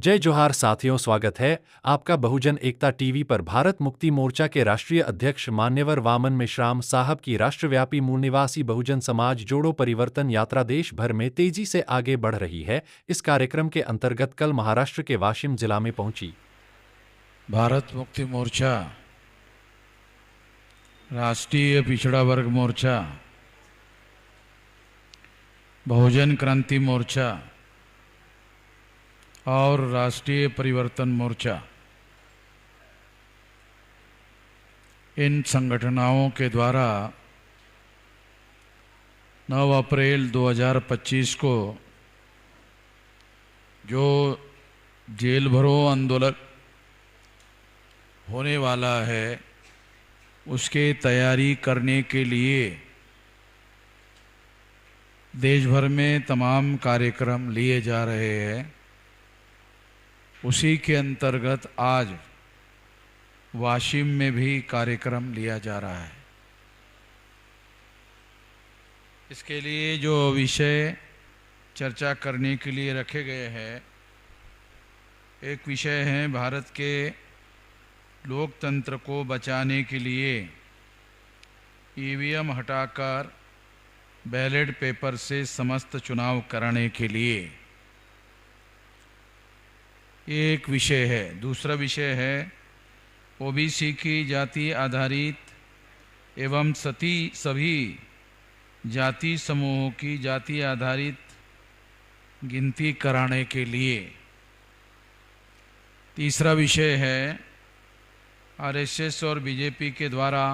जय जोहार साथियों, स्वागत है आपका बहुजन एकता टीवी पर। भारत मुक्ति मोर्चा के राष्ट्रीय अध्यक्ष मान्यवर वामन मेश्राम साहब की राष्ट्रव्यापी मूल निवासी बहुजन समाज जोड़ो परिवर्तन यात्रा देश भर में तेजी से आगे बढ़ रही है। इस कार्यक्रम के अंतर्गत कल महाराष्ट्र के वाशिम जिला में पहुंची भारत मुक्ति मोर्चा, राष्ट्रीय पिछड़ा वर्ग मोर्चा, बहुजन क्रांति मोर्चा और राष्ट्रीय परिवर्तन मोर्चा, इन संगठनों के द्वारा 9 अप्रैल 2025 को जो जेल भरो आंदोलन होने वाला है, उसके तैयारी करने के लिए देश भर में तमाम कार्यक्रम लिए जा रहे हैं। उसी के अंतर्गत आज वाशिम में भी कार्यक्रम लिया जा रहा है। इसके लिए जो विषय चर्चा करने के लिए रखे गए हैं, एक विषय है भारत के लोकतंत्र को बचाने के लिए ईवीएम हटाकर बैलेट पेपर से समस्त चुनाव कराने के लिए, एक विषय है। दूसरा विषय है ओबीसी की जाति आधारित एवं सभी जाति समूहों की जाति आधारित गिनती कराने के लिए। तीसरा विषय है आरएसएस और बीजेपी के द्वारा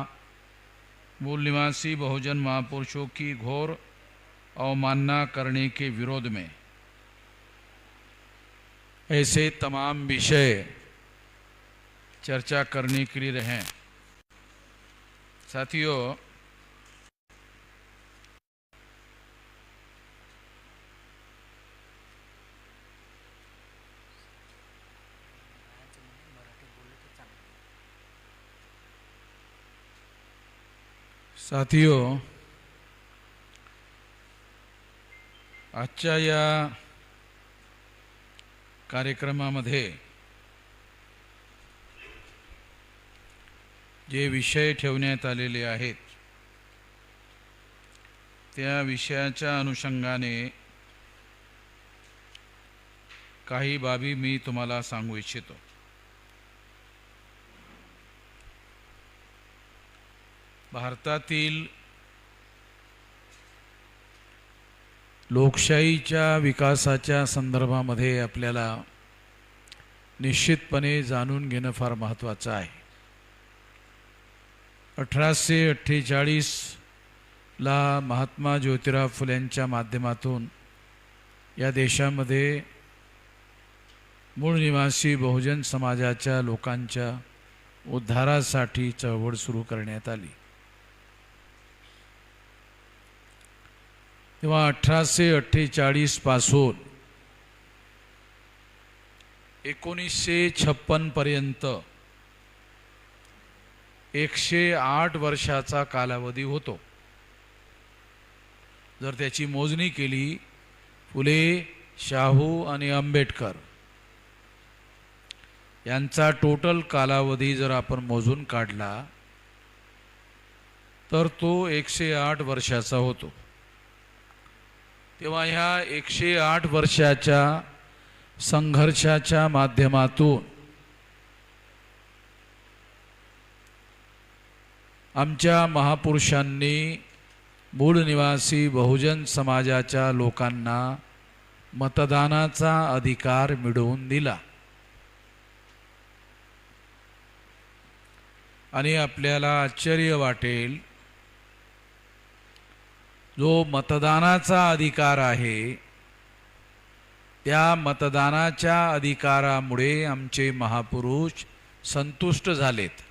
मूल निवासी बहुजन महापुरुषों की घोर अवमानना करने के विरोध में। ऐसे तमाम विषय चर्चा करने के लिए रहे। साथियों, आजच्या या कार्यक्रमामध्ये जे विषय ठेवण्यात आलेले आहेत, त्या विषयाच्या अनुषंगाने काही बाबी मी तुम्हाला सांगू इच्छितो। भारतातील लोकशाहीच्या विकासाच्या संदर्भामध्ये आपल्याला निश्चितपणे जाणून घेणं फार महत्त्वाचं आहे। 1848 ला महात्मा ज्योतिराव फुलेंच्या माध्यमातून या देशामध्ये मूळ निवासी बहुजन समाजाच्या लोकांच्या उद्धारासाठी चळवळ सुरू करण्यात आली। तेव्हा 1848 पासून 1956 पर्यंत 108 वर्षाचा कालावधी होतो। जर त्याची मोजणी केली, फुले, शाहू आणि आंबेडकर यांचा टोटल कालावधी जर आपण मोजून काढला तर तो 108 वर्षाचा होतो। तेव्हा ह्या 108 वर्षाच्या संघर्षाच्या माध्यमातून आमच्या महापुरुषांनी मूळ निवासी बहुजन समाजाच्या लोकांना मतदानाचा अधिकार मिळवून दिला। आणि आपल्याला आश्चर्य वाटेल, जो मतदानाचा अधिकार आहे, त्या मतदानाच्या अधिकारामुळे आमचे महापुरुष संतुष्ट झालेत।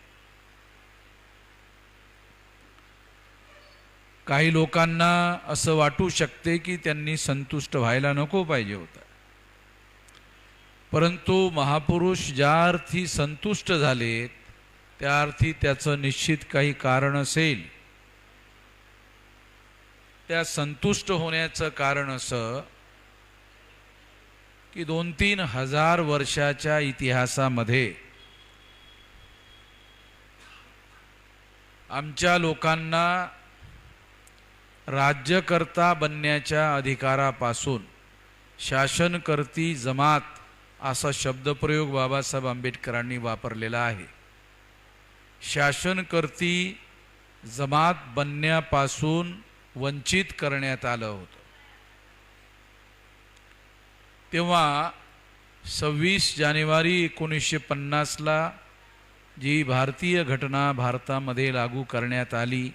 काही लोकांना असं वाटू शकते की त्यांनी संतुष्ट व्हायला नको पाहिजे होतं, परंतु महापुरुष ज्या अर्थी संतुष्ट झालेत त्या अर्थी त्याचं निश्चित काही कारण असेल। त्या संतुष्ट होण्याचं कारण असं की 2-3 हजार वर्षाच्या इतिहासामध्ये आमच्या लोकांना राज्यकर्ता बनण्याच्या अधिकारापासून शासनकर्ती जमात असा शब्दप्रयोग बाबासाहेब आंबेडकरांनी वापरलेला आहे. शासनकर्ती जमात बनण्यापासून वंचित करण्यात आलं होतं. तेव्हा 26 जानेवारी 1950ला जी भारतीय घटना भारतामध्ये लागू करण्यात आली,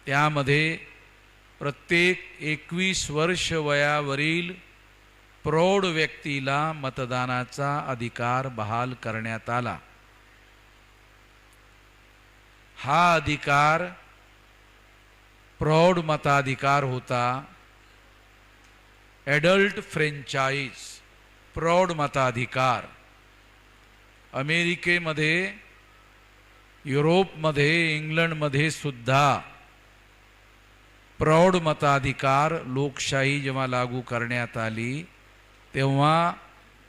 त्यामध्ये प्रत्येक 21 वर्ष वयावरील प्रौढ व्यक्तीला मतदानाचा अधिकार बहाल करण्यात आला. हा अधिकार प्रौढ मताधिकार होता. ॲडल्ट फ्रँचाईज, प्रौढ मताधिकार. अमेरिकेमध्ये, युरोपमध्ये, इंग्लंडमध्ये सुद्धा प्रौढ मताधिकार लोकशाही जेव्हा लागू करण्यात आली तेव्हा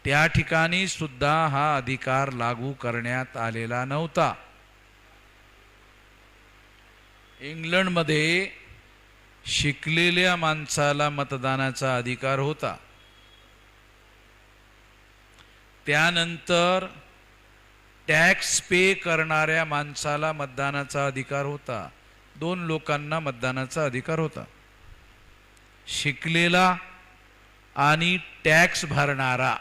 त्या ठिकाणी सुद्धा हा अधिकार लागू करण्यात आलेला नव्हता. इंग्लंडमध्ये शिकलेल्या माणसाला मतदानाचा अधिकार होता. त्यानंतर टॅक्स पे करणाऱ्या माणसाला मतदानाचा अधिकार होता. 2 लोकांना मतदानाचा अधिकार होता, शिकलेला आणि टॅक्स भरणारा.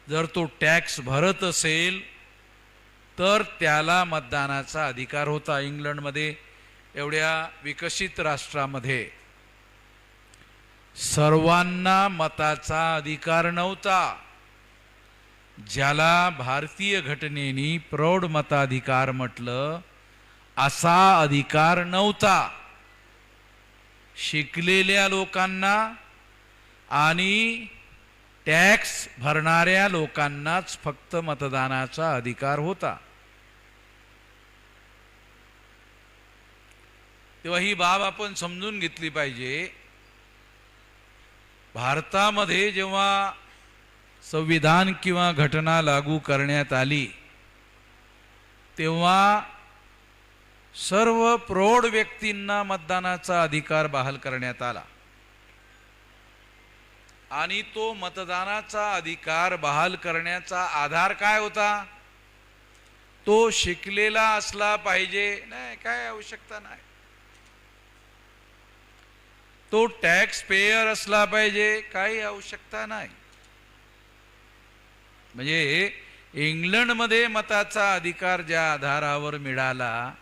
जर तो टॅक्स भरत असेल तर त्याला मतदानाचा अधिकार होता. इंग्लंडमध्ये, एवढ्या विकसित राष्ट्रामध्ये सर्वांना मताचा अधिकार नव्हता. ज्याला भारतीय घटनेने प्रौढ मताधिकार म्हटलं असा अधिकार नव्हता. शिकलेल्या लोकांना आणि टॅक्स भरणाऱ्या लोकांनाच फक्त मतदानाचा अधिकार होता. तेव्हा ही बाब आपण समजून घेतली पाहिजे. भारतामध्ये जेव्हा संविधान किंवा घटना लागू करण्यात आली तेव्हा सर्व प्रौढ व्यक्तींना मतदानाचा अधिकार बहाल करण्यात आला. आणि तो मतदानाचा अधिकार बहाल करण्याचा आधार काय होता? तो शिकलेला असला पाहिजे, नाही काय आवश्यकता नाही. तो टॅक्स पेयर असला पाहिजे, काही आवश्यकता नाही. म्हणजे इंग्लंडमध्ये मताचा अधिकार ज्या आधारावर मिळाला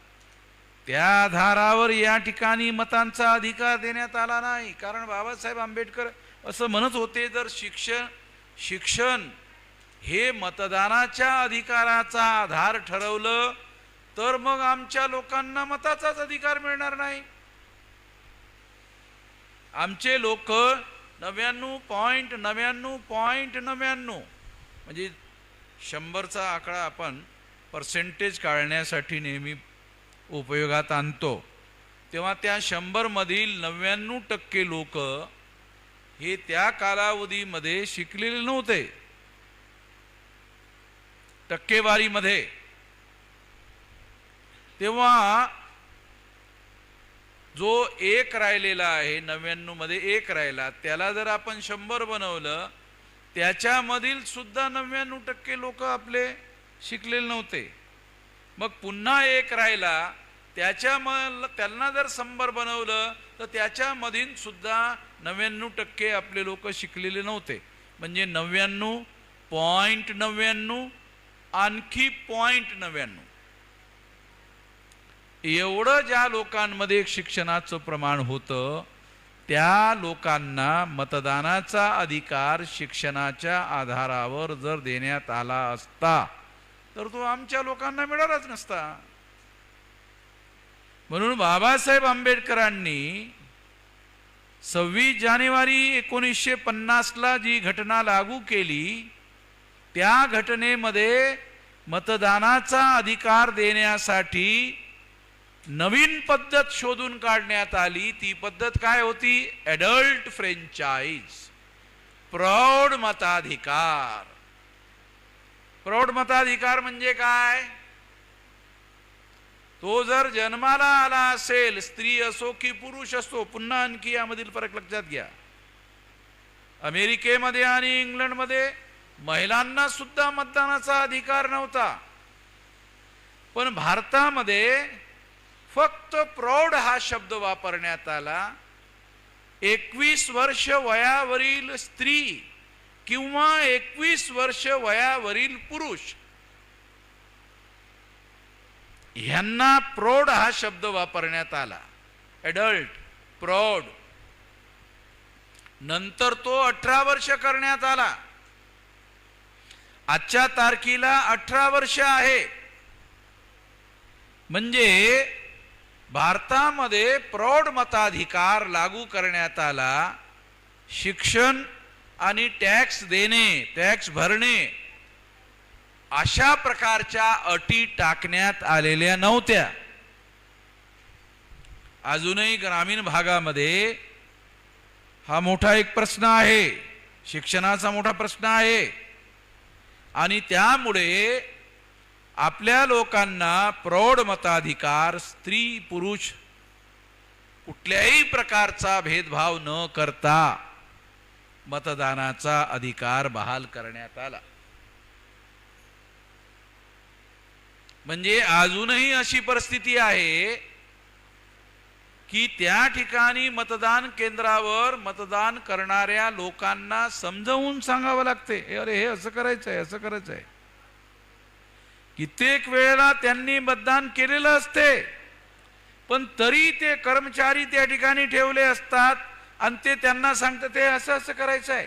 त्या आधारावर या ठिकाणी मतांचा अधिकार देण्यात आला नाही. कारण बाबासाहेब आंबेडकर असं म्हणत होते, जर शिक्षण हे मतदानाच्या अधिकाराचा आधार ठरवलं तर मग आमच्या लोकांना मताचाच अधिकार मिळणार नाही. आमचे लोक 99.99.99 म्हणजे 100चा आकडा आपण पर्सेंटेज काढण्यासाठी नेहमी उपयोगात आणतो. तेव्हा त्या 100 मधील 99% लोक हे त्या कालावधीमध्ये शिकलेले नव्हते. टक्केवारीमध्ये तेव्हा जो 1 राहिलेला आहे, 99 मध्ये 1 राहिला, त्याला जर आपण 100 बनवलं त्याच्यामधील सुद्धा 99% लोक आपले शिकलेले नव्हते. मग पुन्हा 1 राहिला, त्यांना जर 100 बनवलं तर त्याच्यामधील सुद्धा 99% आपले लोक शिकलेले नव्हते. म्हणजे 99.99 आणखी 0.99 एवढं ज्या लोकांमध्ये शिक्षणाचं प्रमाण होतं त्या लोकांना मतदानाचा अधिकार शिक्षणाच्या आधारावर जर देण्यात आला असता तर तो आमच्या लोकांना मिळालाच नसता. म्हणून बाबासाहेब आंबेडकरांनी 26 जानेवारी 1950ला जी घटना लागू केली त्या घटनेमध्ये मतदानाचा अधिकार देण्यासाठी नवीन पद्धत शोधून काढण्यात आली. ती पद्धत काय होती? ॲडल्ट फ्रँचाइज, प्रौढ मताधिकार. प्रौढ मताधिकार म्हणजे काय? तो जर जन्माला आला असेल, स्त्री असो की पुरुष असो, पुन्हा आणखी यामधील फरक लक्षात घ्या. अमेरिकेमध्ये आणि इंग्लंडमध्ये महिलांना सुद्धा मतदानाचा अधिकार नव्हता, पण भारतामध्ये फक्त प्रौढ हा शब्द वापरण्यात आला. 21 वर्ष वयावरील स्त्री किंवा 21 वर्ष वयावरील पुरुष ह्यांना प्रौढ हा शब्द वापरण्यात आला. ॲडल्ट, प्रौढ. नंतर तो 18 वर्ष करण्यात आला. आजच्या तारखेला 18 वर्ष आहे. म्हणजे भारतामध्ये प्रौढ मताधिकार लागू करण्यात आला. शिक्षण आणि टॅक्स देणे, टॅक्स भरणे अशा प्रकारच्या अटी टाकण्यात आलेल्या नव्हत्या. अजूनही ग्रामीण भागामध्ये हा मोठा एक प्रश्न आहे, शिक्षणाचा मोठा प्रश्न आहे. आणि त्यामुळे आपल्या लोकांना प्रौढ मताधिकार, स्त्री पुरुष कुठल्याही प्रकारचा भेदभाव न करता मतदानाचा अधिकार बहाल करण्यात आला. म्हणजे अजूनही अशी परिस्थिती आहे की त्या ठिकाणी मतदान केंद्रावर मतदान करणाऱ्या लोकांना समजावून सांगावं लागते, अरे हे असं करायचंय, असं करायचंय. कित्येक वेळेला त्यांनी मतदान केलेलं असते, पण तरी ते कर्मचारी त्या ठिकाणी ठेवले असतात आणि ते त्यांना सांगतात ते असं असं करायचं आहे.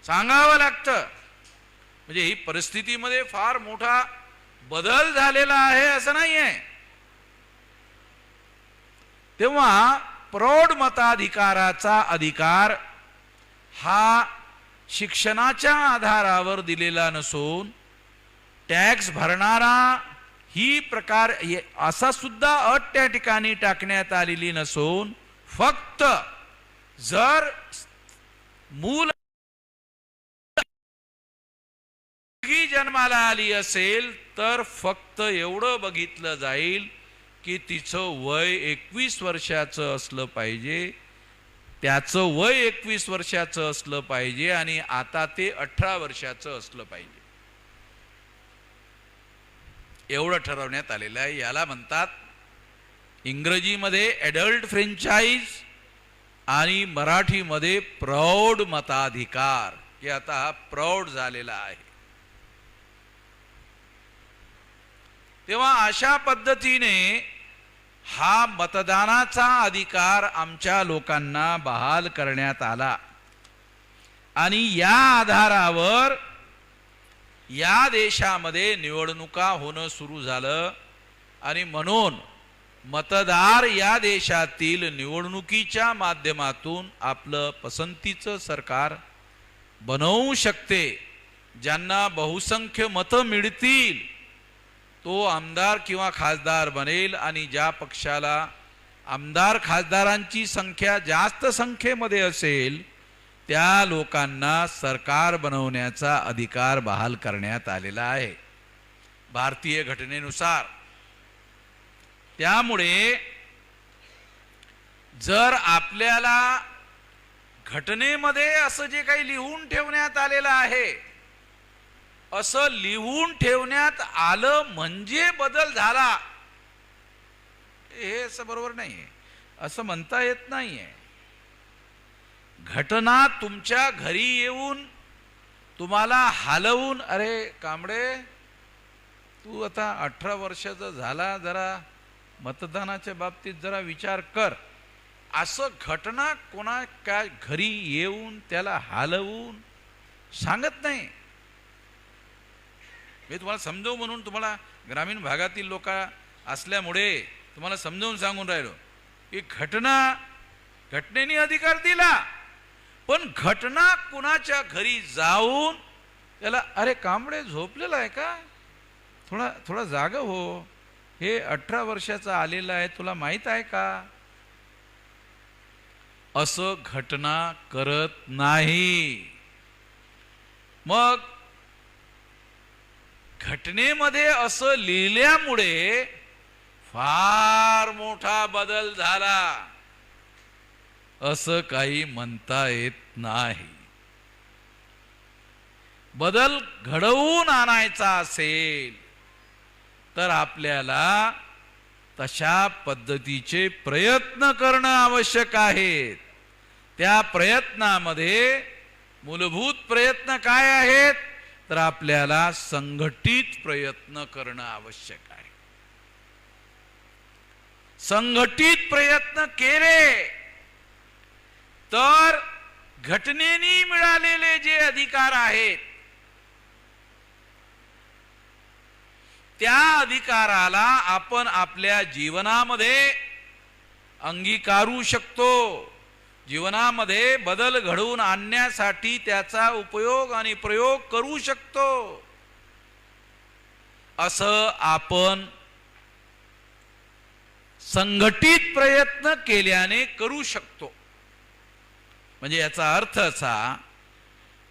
सांगावं लागतं. म्हणजे ही परिस्थितीमध्ये फार मोठा बदल झालेला आहे असं नाही आहे. तेव्हा प्रौढ मताधिकाराचा अधिकार हा शिक्षणाच्या आधारावर दिलेला नसून टॅक्स भरणारा ही प्रकार असा सुद्धा अट त्या ठिकाणी टाकण्यात आलेली नसून फक्त जर मूल जन्माला आली असेल तर फक्त एवढं बघितलं जाईल की तिचं वय 21 वर्षाचं असलं पाहिजे, त्याचं वय 21 वर्षाचं असलं पाहिजे आणि आता ते 18 वर्षाचं असलं पाहिजे. एवढं ठरवण्यात आलेलं आहे. याला म्हणतात इंग्रजीमध्ये ॲडल्ट फ्रँचाइज आणि मराठीमध्ये प्रौढ मताधिकार, की आता हा प्रौढ झालेला आहे. तेव्हा अशा पद्धतीने हा मतदानाचा अधिकार आमच्या लोकांना बहाल करण्यात आला आणि या आधारावर या देशामध्ये निवडणुका होणं सुरू झालं. आणि म्हणून मतदार या देशातील निवडणुकीच्या माध्यमातून आपलं पसंतीचं सरकार बनवू शकते. ज्यांना बहुसंख्य मतं मिळतील तो आमदार किंवा खासदार बनेल आणि ज्या पक्षाला आमदार खासदारांची संख्या जास्त संख्येमध्ये असेल त्या लोकांना सरकार बनवण्याचा अधिकार बहाल करण्यात आलेला आहे भारतीय घटनेनुसार. त्यामुळे जर आपल्याला घटनेमध्ये असं जे काही लिहून ठेवण्यात आलेलं आहे, असं लिहून ठेवण्यात आलं म्हणजे बदल झाला, हे असं बरोबर नाहीये, असं म्हणता येत नाहीये. घटना तुमच्या घरी येऊन तुम्हाला हलवून, अरे कांबळे तू आता 18 वर्षाचा झाला, जरा मतदानाच्या बाबतीत जरा विचार कर, असं घटना कोणा काय घरी येऊन त्याला हलवून सांगत नाही. मी तुम्हाला समजवू म्हणून, तुम्हाला ग्रामीण भागातील लोक असल्यामुळे तुम्हाला समजावून सांगून राहिलो की घटनेने अधिकार दिला, पण घटना कुणाच्या घरी जाऊन त्याला, अरे कांबळे झोपलेला आहे का, थोडा जागा हो, हे 18 वर्षाचा आलेला आहे, तुला माहीत आहे का? असं घटना करत नाही. मग घटनेमध्ये असं लिहिल्यामुळे फार मोठा बदल झाला असं काही म्हणता येत नाही. बदल घडवून आणायचा असेल तर आपल्याला तशा पद्धतीचे प्रयत्न करणं आवश्यक आहे. त्या प्रयत्नामध्ये मूलभूत प्रयत्न काय आहेत? तर आपल्याला संघटित प्रयत्न करणं आवश्यक आहे. संघटित प्रयत्न केले तर घटनेने मिळालेले जे अधिकार आहेत त्या अधिकाराला आपण आपल्या जीवनामध्ये अंगीकारू शकतो. जीवनामध्ये बदल घडवून आणण्यासाठी त्याचा उपयोग आणि प्रयोग करू शकतो. असं आपण संघटित प्रयत्न केल्याने करू शकतो. म्हणजे याचा अर्थ असा,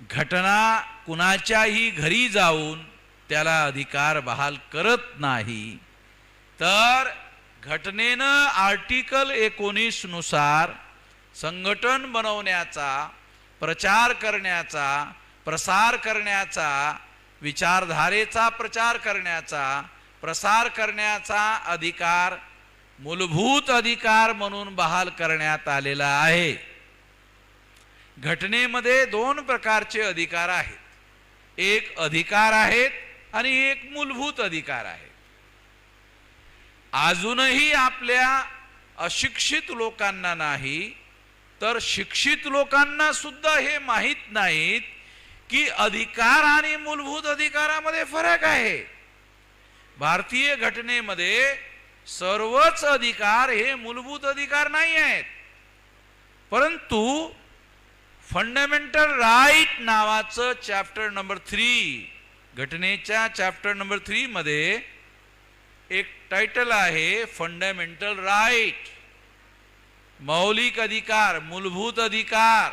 घटना कुणाच्याही घरी जाऊन त्याला अधिकार बहाल करत नाही, तर घटनेनं आर्टिकल 19 नुसार संघटन बनवण्याचा, प्रचार करण्याचा, प्रसार करण्याचा, विचारधारेचा प्रचार करण्याचा, प्रसार करण्याचा अधिकार मूलभूत अधिकार म्हणून बहाल करण्यात आलेला आहे. घटनेमध्ये 2 प्रकारचे अधिकार आहेत. एक अधिकार आहेत आणि एक मूलभूत अधिकार आहेत. अजूनही आपल्या अशिक्षित लोकांना नाही तर शिक्षित लोकांना सुद्धा हे माहीत नाहीत की अधिकार आणि मूलभूत अधिकारामध्ये फरक आहे. भारतीय घटनेमध्ये सर्वच अधिकार हे मूलभूत अधिकार नाही आहेत, परंतु फंडामेंटल राईट नावाचं चॅप्टर नंबर 3, घटनेच्या चॅप्टर नंबर 3 मध्ये एक टायटल आहे फंडामेंटल राईट, मौलिक अधिकार, मूलभूत अधिकार.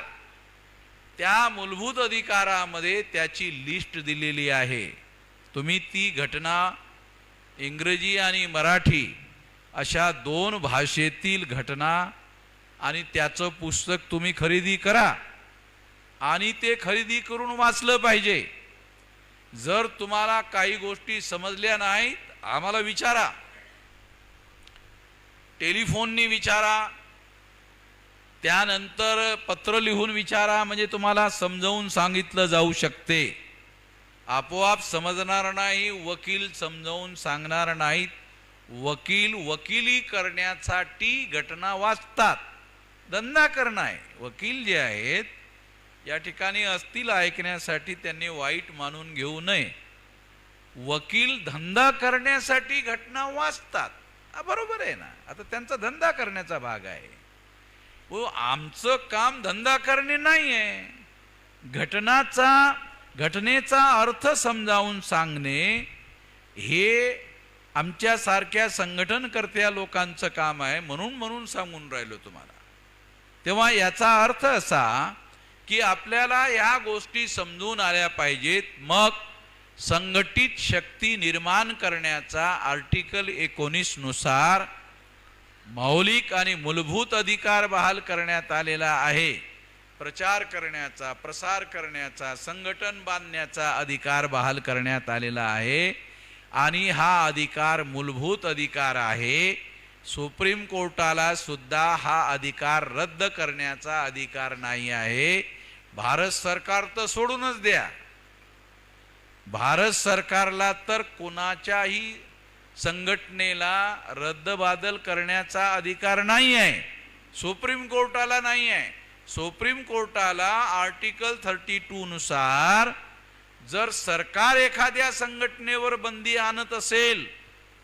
त्या मूलभूत अधिकारामध्ये त्याची लिस्ट दिलेली आहे. तुम्ही ती घटना इंग्रजी आणि मराठी अशा 2 भाषेतील घटना आणि त्याचं पुस्तक तुम्ही खरेदी करा आणि ते खरेदी करून वाचलं पाहिजे. जर तुम्हाला काही गोष्टी समजल्या नाहीत, आम्हाला विचारा, टेलिफोननी विचारा, त्यानंतर पत्र लिहून विचारा, म्हणजे तुम्हाला समजावून सांगितलं जाऊ शकते. आपोआप समजणार नाही, वकील समजावून सांगणार नाहीत. वकील वकिली करण्यासाठी घटना वाचतात, धंदा करणं आहे. वकील जे आहेत या ठिकाणी असतील ऐकण्यासाठी, त्यांनी वाईट मानून घेऊ नये. वकील धंदा करण्यासाठी घटना वाचतात, बरोबर आहे ना. आता त्यांचा धंदा करण्याचा भाग आहे. आमचं काम धंदा करणे नाही आहे. घटनेचा अर्थ समजावून सांगणे हे आमच्यासारख्या संघटनकर्त्या लोकांचं काम आहे. म्हणून सांगून राहिलो तुम्हाला. तेव्हा याचा अर्थ असा की आपल्याला या गोष्टी समजून आल्या पाहिजेत. मग संघटित शक्ती निर्माण करण्याचा आर्टिकल 19 नुसार मौलिक आणि मूलभूत अधिकार बहाल करण्यात आलेला आहे. प्रचार करण्याचा, प्रसार करण्याचा, संघटन बांधण्याचा अधिकार बहाल करण्यात आलेला आहे. आणि हा अधिकार मूलभूत अधिकार आहे. सुप्रीम कोर्टाला सुद्धा हा अधिकार रद्द करण्याचा अधिकार नाही आहे. भारत सरकार तर सोडूनच द्या, भारत सरकारला तर कोणाच्याही संघटनेला रद्दबादल करण्याचा अधिकार नाही आहे. सुप्रीम कोर्टाला नाही आहे. सुप्रीम कोर्टाला आर्टिकल 32 नुसार जर सरकार एखाद्या संघटनेवर बंदी आणत असेल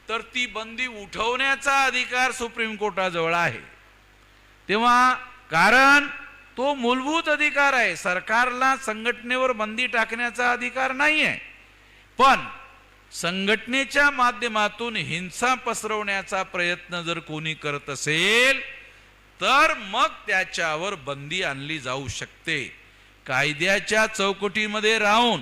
तर ती बंदी उठवण्याचा अधिकार सुप्रीम कोर्टाजवळ आहे. तेव्हा कारण तो मूलभूत अधिकार आहे. सरकारला संघटनेवर बंदी टाकण्याचा अधिकार नाही आहे. पण संघटनेच्या माध्यमातून हिंसा पसरवण्याचा प्रयत्न जर कोणी करत असेल तर मग त्याच्यावर बंदी आणली जाऊ शकते. कायद्याच्या चौकटीमध्ये राहून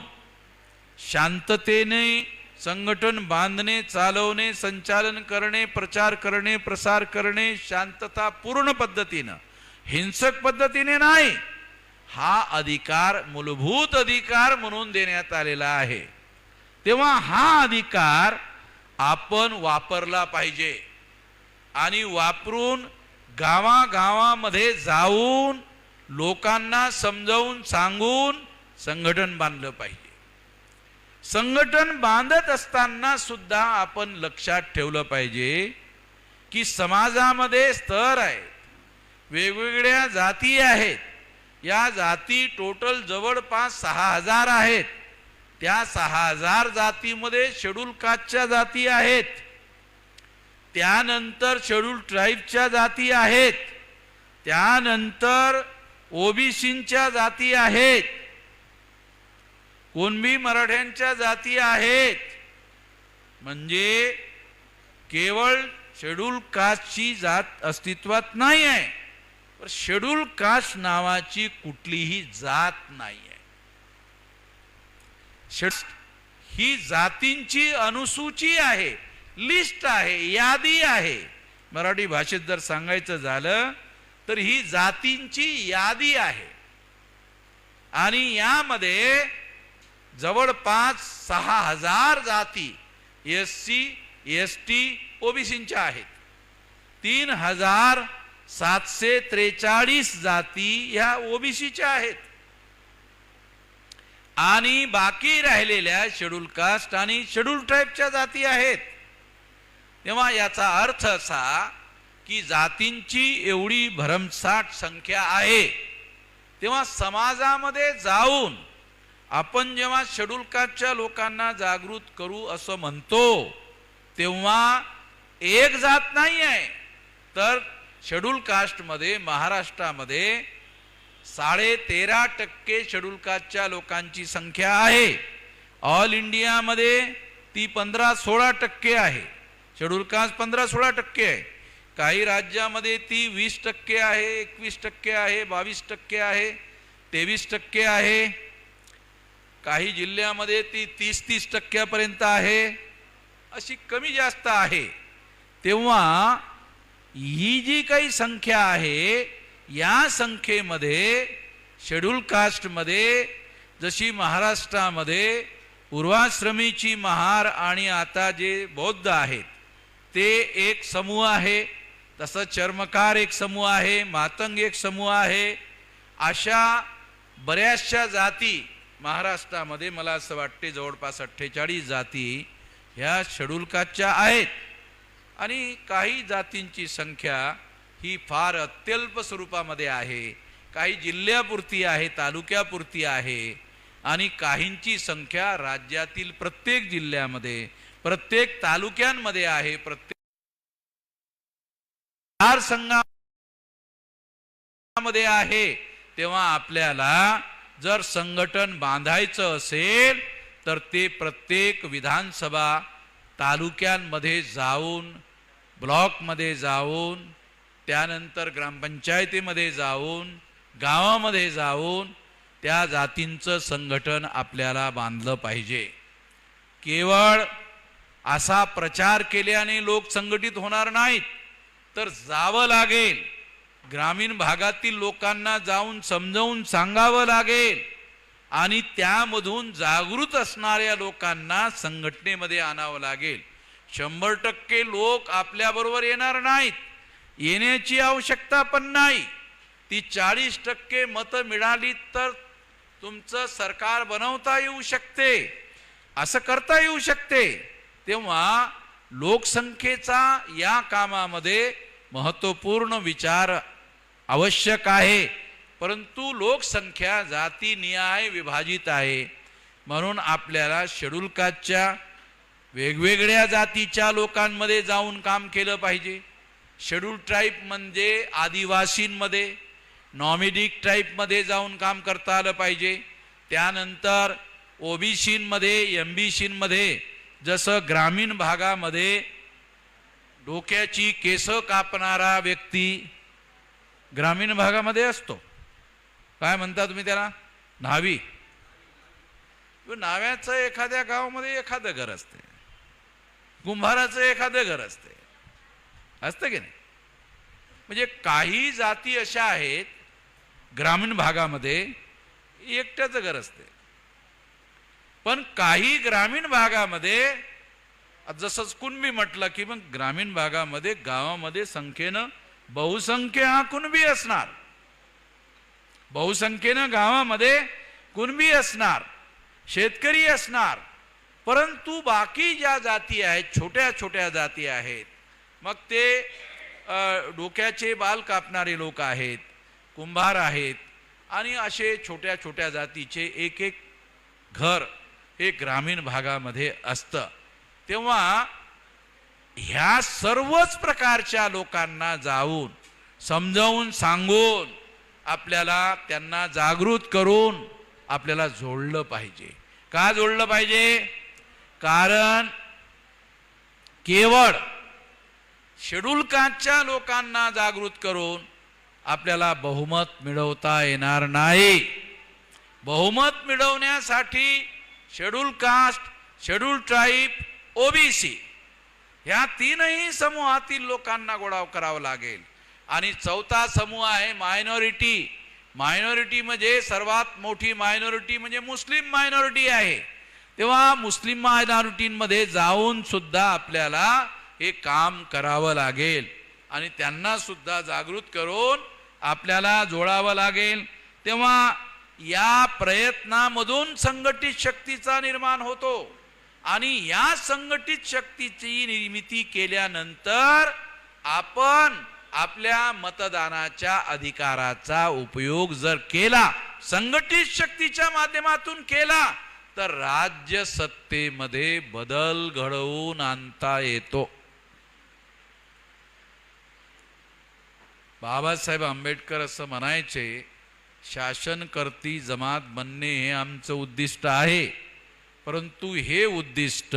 शांततेने संघटन बांधणे, चालवणे, संचालन करणे, प्रचार करणे, प्रसार करणे, शांतता पूर्ण पद्धतीने, हिंसक पद्धतीने नाही, हा अधिकार मूलभूत अधिकार म्हणून देण्यात आलेला आहे. तेव्हा हा अधिकार आपण वापरला पाहिजे आणि वापरून गावागावामध्ये जाऊन लोकांना समजावून सांगून संघटन बांधलं पाहिजे. संघटन बांधत असताना सुद्धा आपण लक्षात ठेवलं पाहिजे की समाजामध्ये स्तर आहेत, वेगवेगळ्या जाती आहेत. या जाती टोटल जवळपास 6000 आहेत. त्या 6000 जातीमध्ये शेड्यूल कास्टच्या जाती आहेत, त्यानंतर शेड्यूल ट्राईबच्या जाती आहेत, त्यानंतर ओबीसींच्या जाती आहेत, कुणबी मराठ्यांच्या जाती आहेत. म्हणजे केवळ शेड्यूल कास्टची जात अस्तित्वात नाही आहे, पण शेड्यूल कास्ट नावाची कुठलीही जात नाही आहे. ही जातींची अनुसूची आहे, लिस्ट आहे, यादी आहे. मराठी भाषेत जर सांगायचं झालं तर ही जातींची यादी आहे आणि यामध्ये जवळपास 6000 जाती SC ST ओबीसींच्या आहेत. 3743 जाती ह्या ओबीसीच्या आहेत आणि बाकी राहिलेल्या शेड्यूल कास्ट आणि शेड्यूल ट्राईबच्या जाती आहेत. तेव्हा याचा अर्थ असा की जातींची एवढी भरमसाठ संख्या आहे. तेव्हा समाजामध्ये जाऊन आपण जेव्हा शेड्यूल कास्टच्या लोकांना जागृत करू असं म्हणतो तेव्हा एक जात नाही आहे, तर शेड्यूल कास्टमध्ये महाराष्ट्रामध्ये 13.5% शेड्यूल कास्टच्या लोकांची संख्या आहे. ऑल इंडियामध्ये ती 15-16% आहे. शेड्यूल कास्ट 15-16% आहे. काही राज्यामध्ये ती 20% आहे, 21% आहे, 22% आहे, 23% आहे. काही जिल्ह्यामध्ये ती 30% आहे. अशी कमी जास्त आहे. तेव्हा ही जी काही संख्या आहे या संख्येमध्ये शेड्यूल कास्टमध्ये जशी महाराष्ट्रामध्ये पूर्वाश्रमीची महार आणि आता जे बौद्ध आहेत ते एक समूह आहे, तसं चर्मकार एक समूह आहे, मातंग एक समूह आहे. अशा बऱ्याचशा जाती महाराष्ट्रामध्ये मला असं वाटते जवळपास 48 जाती ह्या शेड्यूल कास्टच्या आहेत आणि काही जातींची संख्या ही फार अत्यल्प स्वरूपामध्ये आहे. काही जिल्ह्यापुरती आहे, तालुक्यापुरती आहे आणि काहींची संख्या राज्यातील प्रत्येक जिल्ह्यामध्ये, प्रत्येक तालुक्यांमध्ये आहे, प्रत्येक संघामध्ये आहे. तेव्हा आपल्याला जर संघटन बांधायचं असेल तर ते प्रत्येक विधानसभा तालुक्यांमध्ये जाऊन, ब्लॉकमध्ये जाऊन, त्यानंतर ग्रामपंचायतीमध्ये जाऊन, गावामध्ये जाऊन त्या जातींचं संघटन आपल्याला बांधलं पाहिजे. केवळ असा प्रचार केल्याने लोक संघटित होणार नाहीत, तर जावं लागेल, ग्रामीण भागातील लोकांना जाऊन समजावून सांगावं लागेल आणि त्यामधून जागृत असणाऱ्या लोकांना संघटनेमध्ये आणावं लागेल. 100% लोक आपल्याबरोबर येणार नाहीत, येण्याची आवश्यकता पण नाही. ती 40% मतं मिळाली तर तुमचं सरकार बनवता येऊ शकते, असं करता येऊ शकते. तेव्हा लोकसंख्येचा या कामामध्ये महत्त्वपूर्ण विचार आवश्यक आहे, परंतु लोकसंख्या जातीनिहाय विभाजित आहे. म्हणून आपल्याला शेड्यूल कास्टच्या वेगवेगळ्या जातीच्या लोकांमध्ये जाऊन काम केलं पाहिजे. शेड्यूल ट्राईब म्हणजे आदिवासींमध्ये, नॉमिडिक ट्राईबमध्ये जाऊन काम करता आलं पाहिजे. त्यानंतर ओबीसींमध्ये, एमबीसींमध्ये जसं ग्रामीण भागामध्ये डोक्याची केस कापणारा व्यक्ती ग्रामीण भागामध्ये असतो, काय म्हणता तुम्ही त्याला, न्हावी. न्हाव्याचं एखाद्या गावामध्ये एखादं घर असते, कुंभाराचं एखादं घर असते, असतं की नाही. म्हणजे काही जाती अशा आहेत ग्रामीण भागामध्ये एकट्याचं घर असते, पण काही ग्रामीण भागामध्ये जसंच कुणबी म्हटलं की मग ग्रामीण भागामध्ये गावामध्ये संख्येनं बहुसंख्य हा कुणबी असणार, बहुसंख्येनं गावामध्ये कुणबी असणार, शेतकरी असणार. परंतु बाकी ज्या जाती आहेत, छोट्या छोट्या जाती आहेत, मग ते डोक्याचे बाल कापणारे लोक आहेत, कुंभार आहेत, आणि असे छोट्या छोट्या जातीचे एक एक घर हे ग्रामीण भागामध्ये असतं. तेव्हा ह्या सर्वच प्रकारच्या लोकांना जाऊन समजावून सांगून आपल्याला त्यांना जागृत करून आपल्याला जोडलं पाहिजे. का जोडलं पाहिजे? कारण केवळ शेड्यूल कास्टच्या लोकांना जागृत करून आपल्याला बहुमत मिळवता येणार नाही. बहुमत मिळवण्यासाठी schedule caste, schedule tribe, OBC ह्या तीनही समूहातील लोकांना गोळा करावा लागेल. आणि चौथा समूह आहे मायनॉरिटी. मायनॉरिटी म्हणजे सर्वात मोठी मायनॉरिटी म्हणजे मुस्लिम मायनॉरिटी आहे. तेव्हा मुस्लिम मायनॉरिटीमध्ये जाऊन सुद्धा आपल्याला हे काम करावं लागेल आणि त्यांना सुद्धा जागृत करून आपल्याला जोडावं लागेल. तेव्हा या प्रयत्नामधून संघटित शक्तीचा निर्माण होतो आणि या संघटित शक्तीची निर्मिती केल्यानंतर आपण आपल्या मतदानाच्या अधिकाराचा उपयोग जर केला, संघटित शक्तीच्या माध्यमातून केला, तर राज्य सत्तेमध्ये बदल घडवून आणता येतो. बाबासाहेब आंबेडकर असं म्हणायचे, शासनकर्ती जमात बनणे हे आमचं उद्दिष्ट आहे, परंतु हे उद्दिष्ट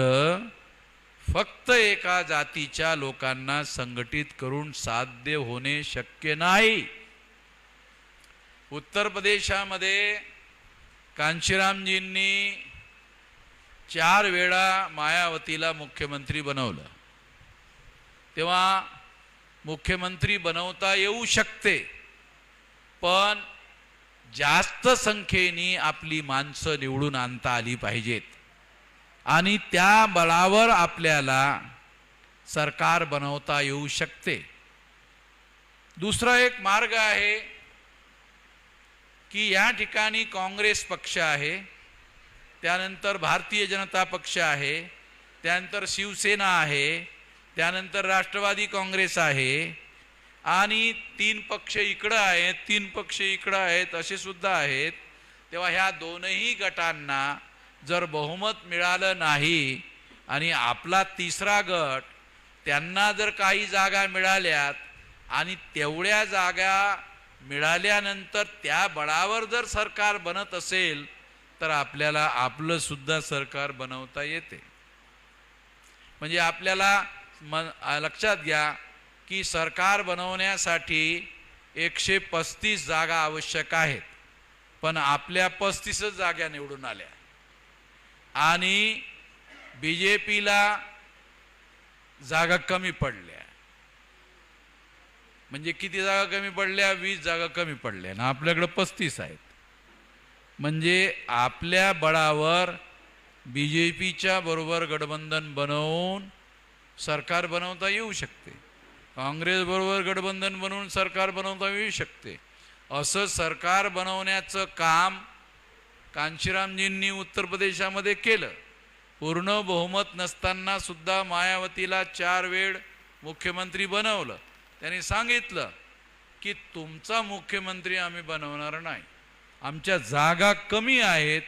फक्त एका जातीच्या लोकांना संघटित करून साध्य होणे शक्य नाही. उत्तर प्रदेशामध्ये कांशीरामजींनी 4 वेळा मायावतीला मुख्यमंत्री बनवलं. तेव्हा मुख्यमंत्री बनवता येऊ शकते, पण जास्त संख्येने आपली माणसं निवडून आणता आली पाहिजेत आणि त्या बळावर आपल्याला सरकार बनवता येऊ शकते. दुसरा एक मार्ग आहे की या ठिकाणी काँग्रेस पक्ष आहे, त्यानंतर भारतीय जनता पक्ष आहे, त्यानंतर शिवसेना आहे, त्यानंतर राष्ट्रवादी काँग्रेस आहे आणि 3 पक्ष इकडं आहेत, 3 पक्ष इकडं आहेत, असे सुद्धा आहेत. तेव्हा ह्या दोनही गटांना जर बहुमत मिळालं नाही आणि आपला तिसरा गट त्यांना जर काही जागा मिळाल्यात आणि तेवढ्या जागा मिळाल्यानंतर त्या बळावर जर सरकार बनत असेल तर आपल्याला आपलं सुद्धा सरकार बनवता येते. म्हणजे आपल्याला लक्षात घ्या की सरकार बनवण्यासाठी 135 जागा आवश्यक आहेत, पण आपल्या 35 जागा निवडून आल्या आणि बीजेपीला जागा कमी पडल्या. म्हणजे किती जागा कमी पडल्या? 20 जागा कमी पडल्या ना आपल्याकडे 35 आहेत. म्हणजे आपल्या बळावर बीजेपीच्या बरोबर गठबंधन बनवून सरकार बनवता येऊ शकते, काँग्रेस बरोबर गठबंधन बनवून सरकार बनवता येऊ शकते. असं सरकार बनवण्याचं काम कांशीरामजींनी उत्तर प्रदेशामध्ये केलं. पूर्ण बहुमत नसताना सुद्धा मायावतीला 4 वेळ मुख्यमंत्री बनवलं. त्यांनी सांगितलं की तुमचा मुख्यमंत्री आम्ही बनवणार नाही, आमच्या जागा कमी आहेत,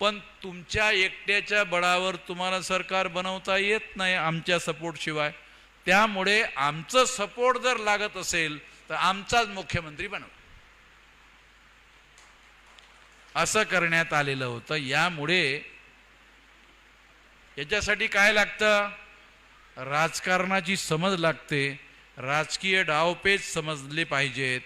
पण तुमच्या एकट्याच्या बळावर तुम्हाला सरकार बनवता येत नाही आमच्या सपोर्ट शिवाय. त्यामुळे आमचं सपोर्ट जर लागत असेल तर आमचाच मुख्यमंत्री बनवा, असं करण्यात आलेलं होतं. यामुळे याच्यासाठी काय लागतं? राजकारणाची समज लागते, राजकीय डावपेच समजले पाहिजेत,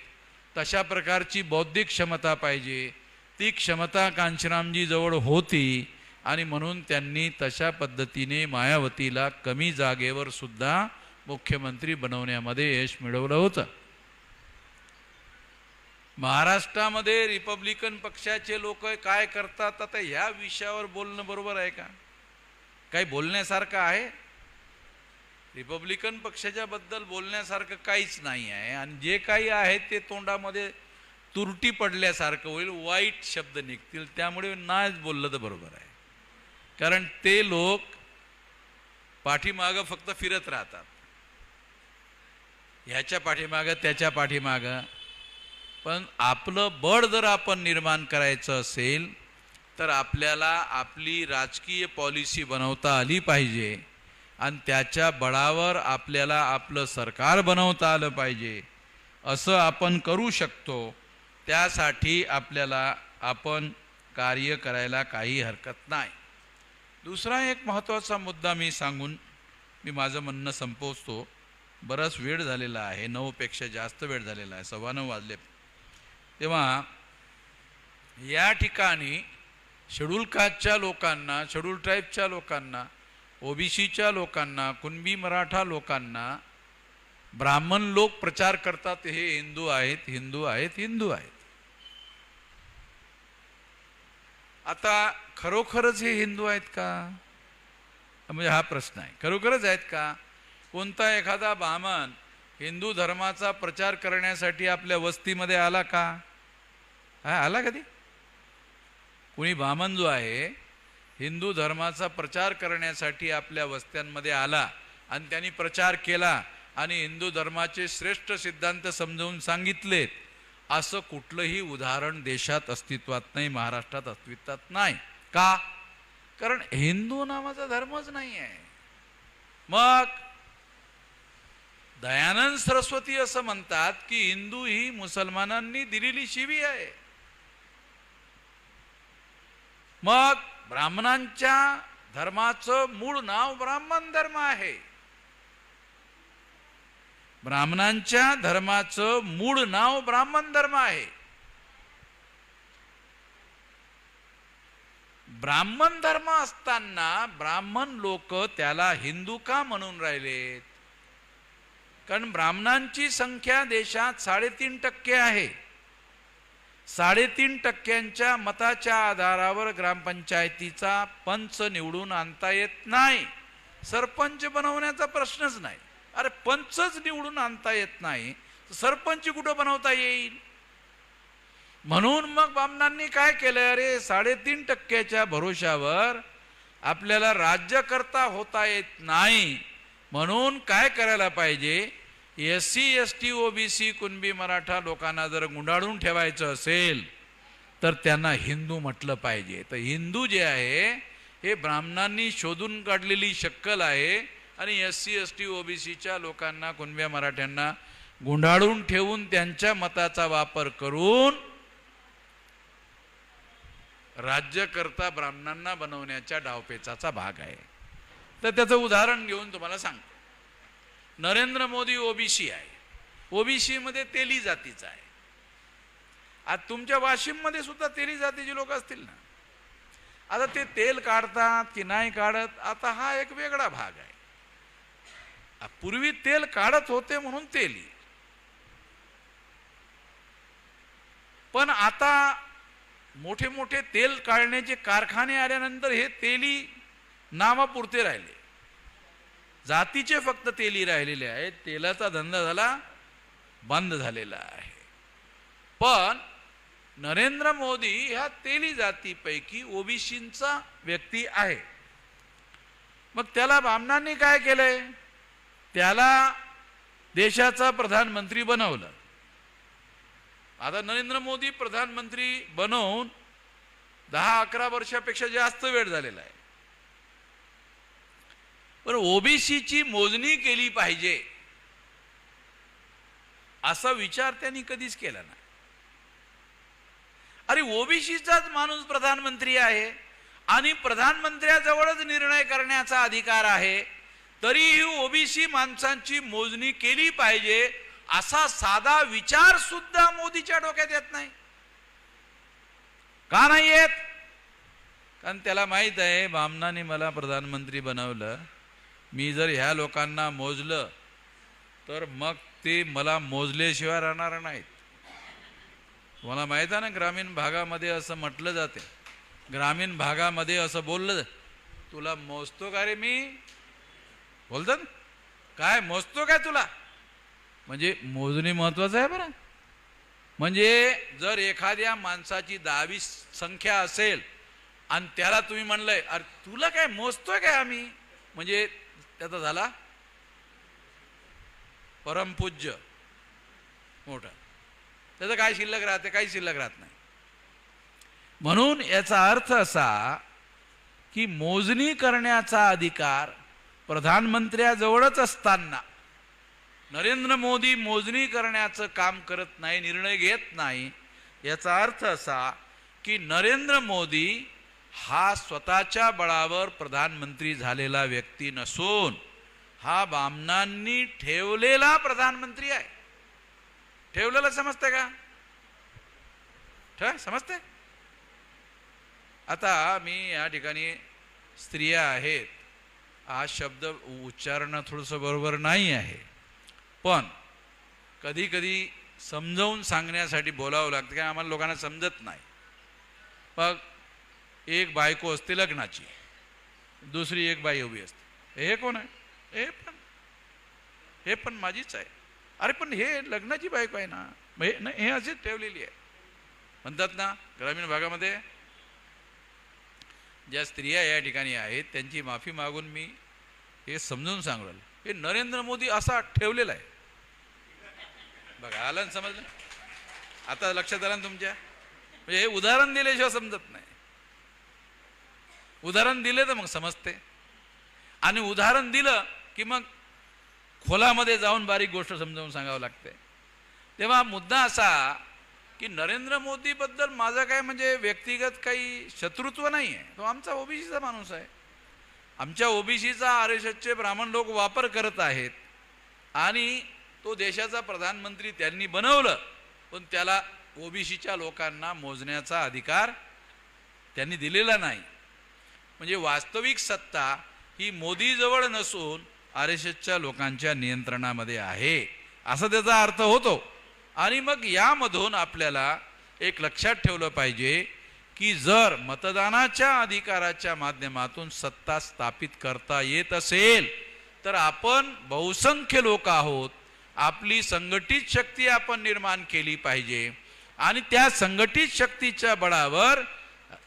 तशा प्रकारची बौद्धिक क्षमता पाहिजे. ती क्षमता कांशीरामजी जवळ होती आणि म्हणून त्यांनी तशा पद्धतीने मायावतीला कमी जागेवर सुद्धा मुख्यमंत्री बनवण्यामध्ये यश मिळवलं होतं. महाराष्ट्रामध्ये रिपब्लिकन पक्षाचे लोक काय करतात, आता ह्या विषयावर बोलणं बरोबर आहे का? काही बोलण्यासारखं आहे? रिपब्लिकन पक्षाच्या बद्दल बोलण्यासारखं काहीच नाही आहे, आणि जे काही आहे ते तोंडामध्ये तुरटी पडल्यासारखं होईल, वाईट शब्द निघतील. त्यामुळे नाच बोललं तर बरोबर आहे, कारण ते लोक पाठीमागं फक्त फिरत राहतात, ह्याच्या पाठीमागं त्याच्या पाठीमागं. पण आपलं बळ जर आपण निर्माण करायचं असेल तर आपल्याला आपली राजकीय पॉलिसी बनवता आली पाहिजे, आणि त्याच्या बळावर आपल्याला आपलं सरकार बनवता आलं पाहिजे. असं आपण करू शकतो. त्यासाठी आपल्याला आपण कार्य करायला काही हरकत नाही. दुसरा एक महत्त्वाचा मुद्दा मी सांगून मी माझं म्हणणं संपवतो. बराच वेळ झालेला आहे, 9पेक्षा जास्त वेळ झालेला आहे, 9:15 वाजले. तेव्हा या ठिकाणी शेड्यूल कास्टच्या लोकांना, शेड्यूल ट्राईबच्या लोकांना, ओबीसीच्या लोकांना, कुणबी मराठा लोकांना ब्राह्मण लोक प्रचार करतात हे हिंदू आहेत, हिंदू आहेत, हिंदू आहेत. आता खरोखरच हे हिंदू आहेत का? म्हणजे हा प्रश्न आहे. खरोखरच आहेत का? कोणता एखादा ब्राह्मण हिंदू धर्माचा प्रचार करण्यासाठी आपल्या वस्तीमध्ये आला का? हा आला कधी? कोणी ब्राह्मण जो आहे हिंदू धर्माचा प्रचार करण्यासाठी आपल्या वस्त्यांमध्ये आला आणि त्यांनी प्रचार केला आणि हिंदू धर्माचे श्रेष्ठ सिद्धांत समजावून सांगितलेत, असं कुठलंही उदाहरण देशात अस्तित्वात नाही, महाराष्ट्रात अस्तित्वात नाही. का? कारण हिंदू नावाचा धर्मच नाही आहे. मग दयानंद सरस्वती असं म्हणतात की हिंदू ही मुसलमानांनी दिलेली शिवी आहे. मग ब्राह्मणांच्या धर्माचं मूळ नाव ब्राह्मण धर्म आहे. ब्राह्मणांच्या धर्माचं मूळ नाव ब्राह्मण धर्म आहे. ब्राह्मण धर्म असताना ब्राह्मण लोक त्याला हिंदू का म्हणून राहिलेत? कारण ब्राह्मणांची संख्या देशात 3.5% आहे. 3.5% मताच्या आधारावर ग्रामपंचायतीचा पंच निवडून आणता येत नाही. सरपंच बनवण्याचा प्रश्नच नाही. अरे पंचच निवडून आणता येत नाही, सरपंच कुठं बनवता येईल? म्हणून मग ब्राह्मणांनी काय केलं? अरे 3.5% भरोशावर आपल्याला राज्यकर्ता होता येत नाही, म्हणून काय करायला पाहिजे? SC ST OBC Kunbi Maratha लोकांना जर गुंडाळून ठेवायचं असेल तर त्यांना हिंदू म्हटलं पाहिजे. तर हिंदू जे आहे हे ब्राह्मणांनी शोधून काढलेली शक्कल आहे, आणि SC ST OBCच्या लोकांना, कुणब्या मराठ्यांना गुंडाळून ठेवून त्यांच्या मताचा वापर करून राज्यकर्ता ब्राह्मणांना बनवण्याच्या डावपेचाचा भाग आहे. तर त्याचं उदाहरण घेऊन तुम्हाला सांगतो. नरेंद्र मोदी OBC आहे. OBC मध्ये तेली जातीचा आहे. आज तुमच्या वाशिम मध्ये सुद्धा तेली जातीचे लोक असतील ना. आता ते तेल काढतात की नाही काढत, आता हा एक वेगळा भाग आहे. पूर्वी तेल काढत होते म्हणून तेली, पण आता मोठे मोठे तेल काढण्याचे कारखाने आल्यानंतर हे तेली नावापुरते राहिले, जातीचे फक्त तेली राहिलेले आहेत. तेलाचा धंदा झाला बंद झालेला आहे. पण नरेंद्र मोदी ह्या तेली जातीपैकी ओबीसींचा व्यक्ती आहे. मग त्याला ब्राह्मणांनी काय केलंय? त्याला देशाचा प्रधानमंत्री बनवलं. आता नरेंद्र मोदी प्रधानमंत्री बनवून 10-11 वर्षापेक्षा जास्त वेळ झालेला आहे. पण ओबीसीची मोजणी केली पाहिजे असा विचार त्यांनी कधीच केला नाही. अरे ओबीसीचाच माणूस प्रधानमंत्री आहे आणि प्रधानमंत्र्याजवळच निर्णय करण्याचा अधिकार आहे, तरीही ओबीसी माणसांची मोजणी केली पाहिजे असा साधा विचार सुद्धा मोदीच्या डोक्यात येत नाही. का नाही येत? कारण त्याला माहित आहे बामणाने मला प्रधानमंत्री बनवलं, मी जर ह्या लोकांना मोजलं तर मग ते मला मोजल्याशिवाय राहणार नाहीत. तुम्हाला माहित आहे ना, ग्रामीण भागामध्ये असं म्हटलं जाते, ग्रामीण भागामध्ये असं बोललं, तुला मोजतो का रे मी, बोलतात काय मोजतो काय तुला, म्हणजे मोजणी महत्वाचं आहे बरं. म्हणजे जर एखाद्या माणसाची 10वी संख्या असेल आणि त्याला तुम्ही म्हणलंय अरे तुला काय मोजतोय काय आम्ही, म्हणजे त्याचा झाला परमपूज्य मोठा, त्याचं काय शिल्लक राहते, काही शिल्लक राहत नाही. म्हणून याचा अर्थ असा की मोजणी करण्याचा अधिकार प्रधानमंत्र्याजवळच असताना नरेंद्र मोदी मोजणी करण्याचं काम करत नाही, निर्णय घेत नाही. याचा अर्थ असा की नरेंद्र मोदी हा स्वतःच्या बळावर प्रधानमंत्री झालेला व्यक्ती नसून हा बामणांनी ठेवलेला प्रधानमंत्री आहे. ठेवलेलं समजते का? समजते? आता मी या ठिकाणी स्त्रिया आहेत हा शब्द उच्चारणं थोडंसं बरोबर नाही आहे, पण कधी कधी समजावून सांगण्यासाठी बोलावं लागतं, कारण आम्हाला लोकांना समजत नाही. मग एक बायको असते लग्नाची, दुसरी एक बाई उभी असते, हे कोण आहे, हे पण माझीच आहे, अरे पण हे लग्नाची बायको आहे ना, हे अशीच ठेवलेली आहे म्हणतात ना. ग्रामीण भागामध्ये ज्या स्त्रिया या ठिकाणी आहेत त्यांची माफी मागून मी हे समजून सांगलं, हे नरेंद्र मोदी असा ठेवलेला आहे. बघा आलं ना, समजलं आता, लक्षात आलं ना तुमच्या. म्हणजे हे उदाहरण दिल्याशिवाय समजत नाही, उदाहरण दिले तर मग समजते, आणि उदाहरण दिलं की मग खोलामध्ये जाऊन बारीक गोष्ट समजावून सांगावं लागते. तेव्हा मुद्दा असा की नरेंद्र मोदी बद्दल माझं काय म्हणजे व्यक्तिगत काही शत्रुत्व नाही आहे, तो आमचा ओबीसीचा माणूस आहे. आमच्या ओबीसीचा RSSचे ब्राह्मण लोक वापर करत आहेत आणि तो देशाचा प्रधानमंत्री त्यांनी बनवलं, पण त्याला ओबीसीच्या लोकांना मोजण्याचा अधिकार त्यांनी दिलेला नाही. म्हणजे वास्तविक सत्ता ही मोदीजवळ नसून RSSच्या लोकांच्या नियंत्रणामध्ये आहे, असा त्याचा अर्थ होतो. आणि मग यामधून आपल्याला एक लक्षात ठेवलं पाहिजे की जर मतदानाच्या अधिकाराच्या माध्यमातून सत्ता स्थापित करता येत असेल तर आपण बहुसंख्य लोक आहोत, आपली संघटित शक्ती आपण निर्माण केली पाहिजे आणि त्या संघटित शक्तीच्या बळावर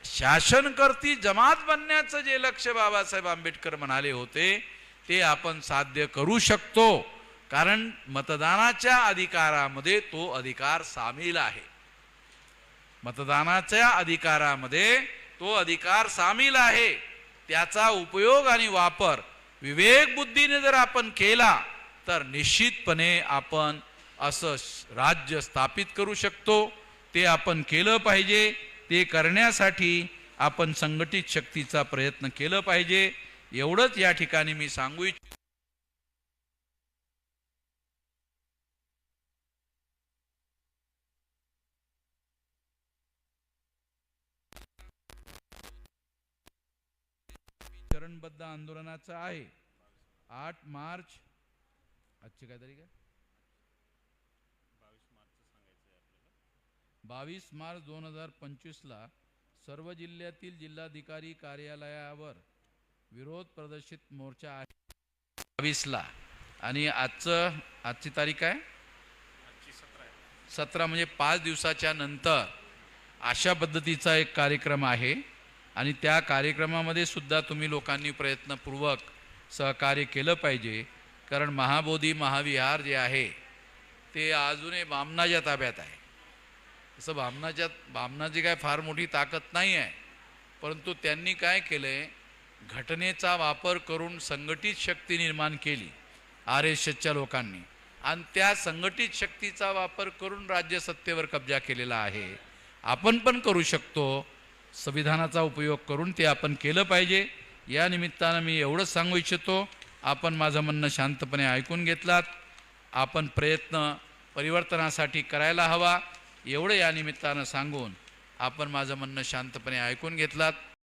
शासनकर्ती जमात बनण्याचं जे लक्ष्य बाबासाहेब आंबेडकर म्हणाले होते ते आपण साध्य करू शकतो. कारण मतदानाच्या अधिकारामध्ये तो अधिकार सामील आहे, मतदानाच्या अधिकारामध्ये तो अधिकार सामील आहे. त्याचा उपयोग आणि वापर विवेक बुद्धीने जर आपण केला तर निश्चितपणे आपण असं राज्य स्थापित करू शकतो. ते आपण केलं पाहिजे. ते करण्यासाठी आपण संघटित शक्तीचा प्रयत्न केला पाहिजे. एवढंच या ठिकाणी मी सांगू इच्छितो. चरणबद्ध आंदोलनाचा आहे 8 मार्च, आजची काय तारीख आहे, 22 मार्च 2025 ला सर्व जिल्ह्यातील जिल्हाधिकारी कार्यालयावर विरोध प्रदर्शित मोर्चा आहे 22 ला. आणि आजची तारीख आहे 17, म्हणजे 5 दिवसाच्या नंतर अशा पद्धतीचा एक कार्यक्रम आहे. आणि त्या कार्यक्रमामध्ये सुद्धा तुम्ही लोकांनी प्रयत्नपूर्वक सहकार्य केलं पाहिजे. कारण महाबोधी महाविहार जे आहे ते अजूनही बामणाच्या ताब्यात आहे. असं बामणाची काय फार मोठी ताकद नाही आहे, परंतु त्यांनी काय केलंय, घटनेचा वापर करून संघटित शक्ती निर्माण केली RSSच्या लोकांनी, आणि त्या संघटित शक्तीचा वापर करून राज्य सत्तेवर कब्जा केलेला आहे. आपण पण करू शकतो. संविधानाचा उपयोग करून ते आपण केलं पाहिजे. या निमित्तानं मी एवढंच सांगू इच्छितो, आपण माझं म्हणणं शांतपणे ऐकून घेतलात. आपण प्रयत्न परिवर्तनासाठी करायला हवा एवढं या निमित्तानं सांगून आपण माझं म्हणणं शांतपणे ऐकून घेतलात.